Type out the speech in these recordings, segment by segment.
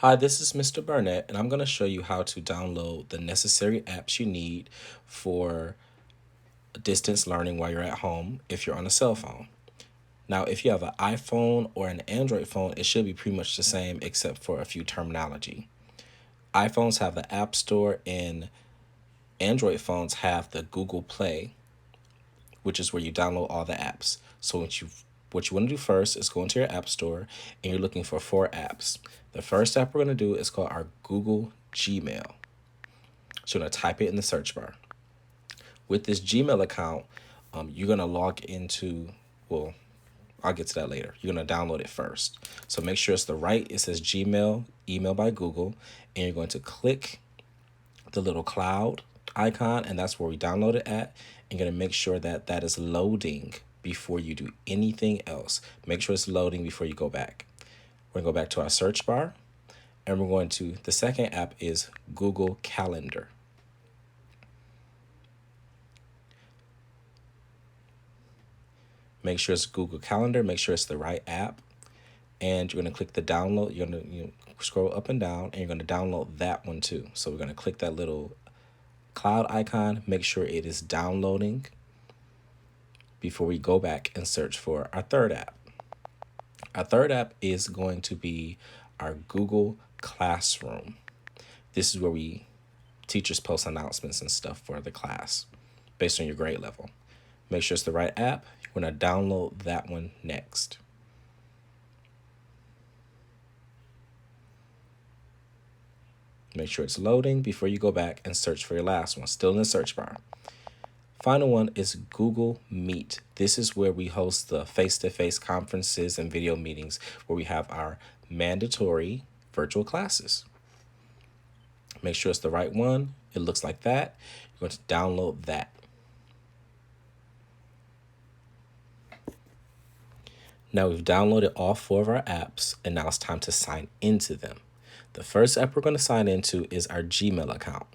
Hi, this is Mr. Burnett, and I'm going to show you how to download the necessary apps you need for distance learning while you're at home if you're on a cell phone. Now, if you have an iPhone or an Android phone, it should be pretty much the same except for a few terminology. iPhones have the App Store, and Android phones have the Google Play, which is where you download all the apps. So what you want to do first is go into your app store and you're looking for 4 apps. The first app we're going to do is called our Google Gmail. So you're going to type it in the search bar. With this Gmail account, you're going to log into, well, I'll get to that later. You're going to download it first. So make sure it's the right, it says Gmail, email by Google, and you're going to click the little cloud icon, and that's where we download it at. And you're going to make sure that that is loading before you do anything else. Make sure it's loading before you go back. We're going to go back to our search bar, and we're going to, the second app is Google Calendar. Make sure it's Google Calendar, make sure it's the right app, and you're going to click the download. You're going to scroll up and down, and you're going to download that one too. So we're going to click that little cloud icon, make sure it is downloading before we go back and search for our third app. Our third app is going to be our Google Classroom. This is where teachers post announcements and stuff for the class based on your grade level. Make sure it's the right app. We're going to download that one next. Make sure it's loading before you go back and search for your last one, still in the search bar. Final one is Google Meet. This is where we host the face-to-face conferences and video meetings where we have our mandatory virtual classes. Make sure it's the right one. It looks like that. You're going to download that. Now we've downloaded all 4 of our apps, and now it's time to sign into them. The first app we're going to sign into is our Gmail account.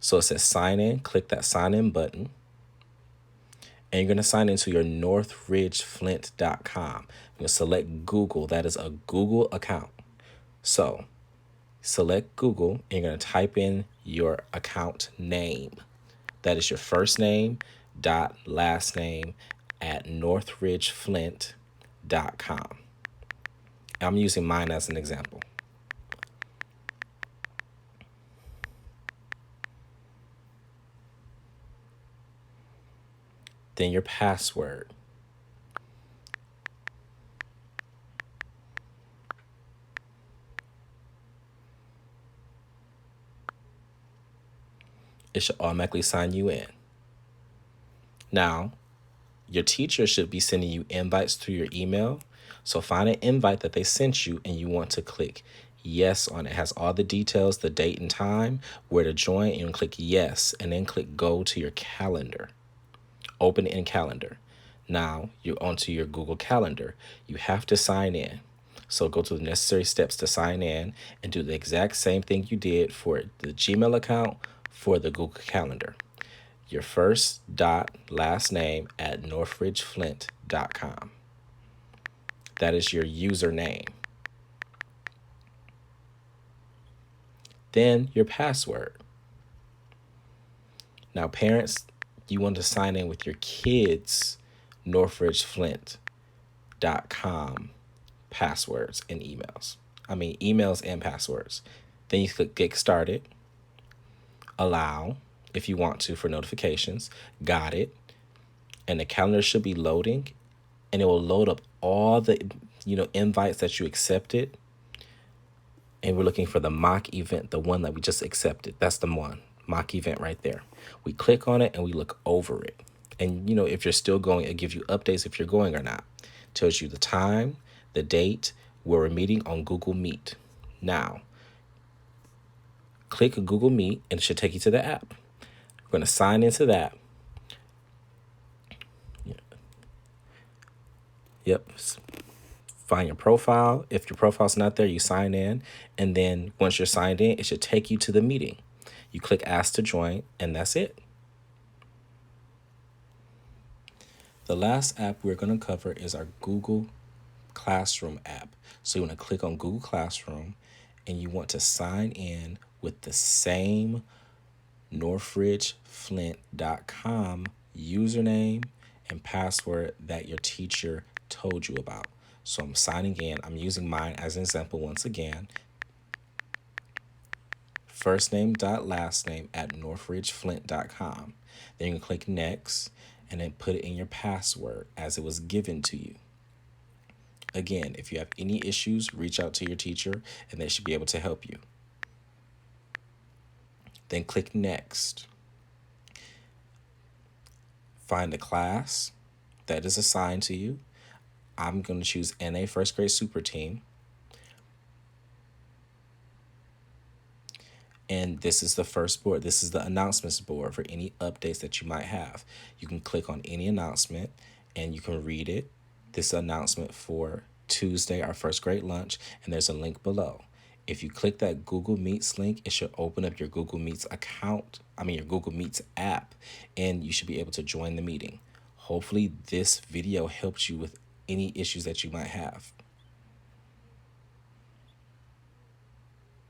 So it says sign in, click that sign in button, and you're going to sign into your northridgeflint.com. You're going to select Google. That is a Google account. So select Google, and you're going to type in your account name. That is your first name dot last name at northridgeflint.com. I'm using mine as an example. Then your password. It should automatically sign you in. Now, your teacher should be sending you invites through your email. So find an invite that they sent you and you want to click yes on it. It has all the details, the date and time, where to join, and click yes, and then click go to your calendar. Open in calendar. Now you're onto your Google Calendar. You have to sign in. So go to the necessary steps to sign in and do the exact same thing you did for the Gmail account for the Google Calendar. Your first dot last name at northridgeflint.com. That is your username. Then your password. Now, parents, you want to sign in with your kids' northridgeflint.com passwords and emails. Emails and passwords. Then you click get started. Allow if you want to for notifications. Got it. And the calendar should be loading, and it will load up all the invites that you accepted. And we're looking for the mock event, the one that we just accepted. That's the one, mock event right there. We click on it and we look over it. And if you're still going, it gives you updates if you're going or not. It tells you the time, the date, where we're meeting on Google Meet. Now, click Google Meet and it should take you to the app. We're going to sign into that. Yep. Find your profile. If your profile's not there, you sign in. And then once you're signed in, it should take you to the meeting. You click ask to join, and that's it. The last app we're going to cover is our Google Classroom app. So you want to click on Google Classroom and you want to sign in with the same northridgeflint.com username and password that your teacher told you about. So I'm signing in. I'm using mine as an example once again. First name dot last name at northridgeflint.com. Then you can click next and then put it in your password as it was given to you. Again, if you have any issues, reach out to your teacher and they should be able to help you. Then click next. Find a class that is assigned to you. I'm going to choose NA First Grade Super Team. And this is the first board. This is the announcements board for any updates that you might have. You can click on any announcement and you can read it. This announcement for Tuesday, our first grade lunch, and there's a link below. If you click that Google Meets link, it should open up your Google Meets your Google Meets app, and you should be able to join the meeting. Hopefully this video helped you with any issues that you might have.